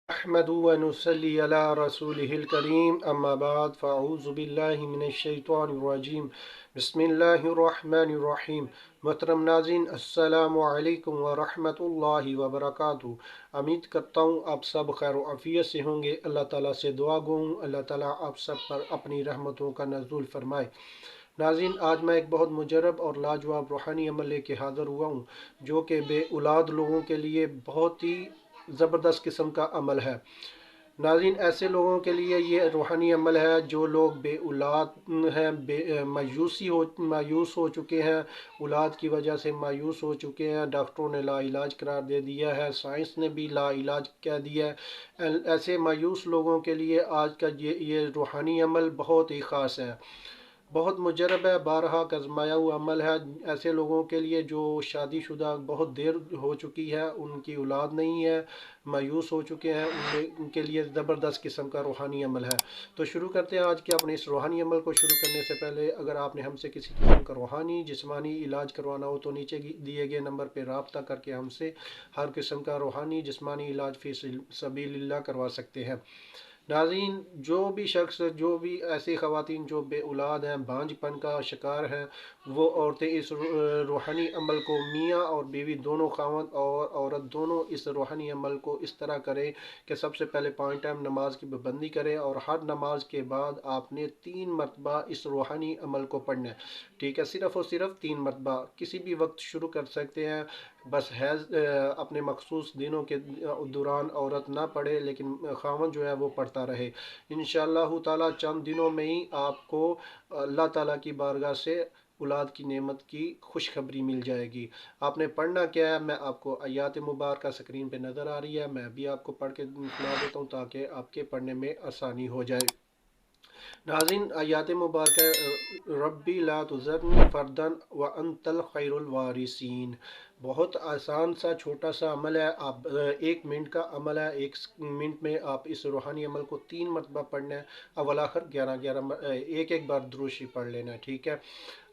अहमदु व नुसल्ली अला रसूलिहिल करीम अम्मा बाद फ़अऊज़ु बिल्लाहि मिनश शैतानिर रजीम बिस्मिल्लाहिर रहमानिर रहीम। मोहतरम नाज़रीन, अस्सलामु अलैकुम व रहमतुल्लाहि व बरकातुहू। उम्मीद करता हूँ आप सब खैर व आफियत से होंगे। अल्लाह ताला से दुआ गो हूँ अल्लाह ताला आप सब पर अपनी रहमतों का नज़ुल फरमाए। नाज़रीन, आज मैं एक बहुत मुजरब और लाजवाब रूहानी अमल लेके हाज़िर हुआ हूँ जो कि बे औलाद लोगों के लिए बहुत ही ज़बरदस्त किस्म का अमल है। नाज़रीन, ऐसे लोगों के लिए ये रूहानी अमल है जो लोग बे औलाद हैं, मायूस हो चुके हैं, औलाद की वजह से मायूस हो चुके हैं। डॉक्टरों ने लाइलाज करार दे दिया है, साइंस ने भी लाइलाज कह दिया है। ऐसे मायूस लोगों के लिए आज का ये रूहानी अमल बहुत ही ख़ास है, बहुत मुजरब है, बारहा आजमाया हुआ अमल है। ऐसे लोगों के लिए जो शादीशुदा बहुत देर हो चुकी है, उनकी औलाद नहीं है, मायूस हो चुके हैं, उनके लिए ज़बरदस्त किस्म का रूहानी अमल है। तो शुरू करते हैं आज के अपने इस रूहानी अमल को। शुरू करने से पहले अगर आपने हमसे किसी किस्म का रूहानी जिस्मानी इलाज करवाना हो तो नीचे दिए गए नंबर पर रब्ता करके हमसे हर किस्म का रूहानी जिस्मानी इलाज फ़ी सबीलिल्लाह करवा सकते हैं। नाज़रीन, जो भी शख्स, जो भी ऐसी ख़वातीन जो बे औलाद हैं, बांझपन का शिकार हैं, वो औरतें इस रूहानी अमल को, मियाँ और बीवी दोनों, खावंद और औरत दोनों इस रूहानी अमल को इस तरह करें कि सबसे पहले 5 टाइम नमाज की पाबंदी करें और हर नमाज के बाद आपने 3 मरतबा इस रूहानी अमल को पढ़ना है। ठीक है, सिर्फ़ और सिर्फ 3 मरतबा, किसी भी वक्त शुरू कर सकते हैं। बस अपने मखसूस दिनों के दौरान औरत ना पढ़े, लेकिन खावंद जो है वो पढ़ता रहे। इंशाअल्लाह ताला चंद दिनों में ही आपको अल्लाह ताला की बारगाह से औलाद की नेमत की खुशखबरी मिल जाएगी। आपने पढ़ना क्या है, मैं आपको आयात मुबारक स्क्रीन पे नज़र आ रही है, मैं भी आपको पढ़ के सुना देता हूँ ताकि आपके पढ़ने में आसानी हो जाए। नाज़रीन, आयात मुबारक, रब्बी ला तुज़रनी फ़र्दन व अंतल खैरुल वारिसीन। बहुत आसान सा छोटा सा अमल है। आप 1 मिनट का अमल है। 1 मिनट में आप इस रूहानी अमल को 3 मरतबा पढ़ना है। अव्वल आखिर 11 एक बार दुरूद शरीफ पढ़ लेना है। ठीक है,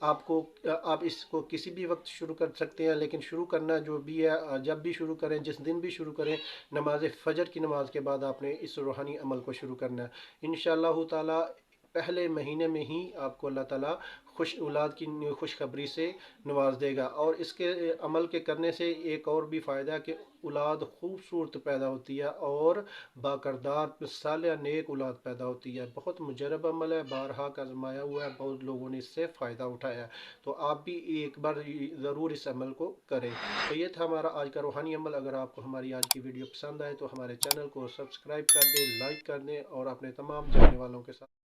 आपको आप इसको किसी भी वक्त शुरू कर सकते हैं, लेकिन शुरू करना जो भी है, जब भी शुरू करें, जिस दिन भी शुरू करें, नमाज फ़जर की नमाज के बाद आपने इस रूहानी अमल को शुरू करना है। इंशाअल्लाह ताला पहले महीने में ही आपको अल्लाह ताला खुश औलाद की खुशखबरी से नवाज देगा। और इसके अमल के करने से एक और भी फ़ायदा है कि औलाद खूबसूरत पैदा होती है और बाकरदार सालिया नेक औलाद पैदा होती है। बहुत मुजरब अमल है, बारहा का आजमाया हुआ है, बहुत लोगों ने इससे फ़ायदा उठाया है। तो आप भी एक बार ज़रूर इस अमल को करें। तो ये था हमारा आज का रूहानी अमल। अगर आपको हमारी आज की वीडियो पसंद आए तो हमारे चैनल को सब्सक्राइब कर दें, लाइक कर दें और अपने तमाम जानने वालों के साथ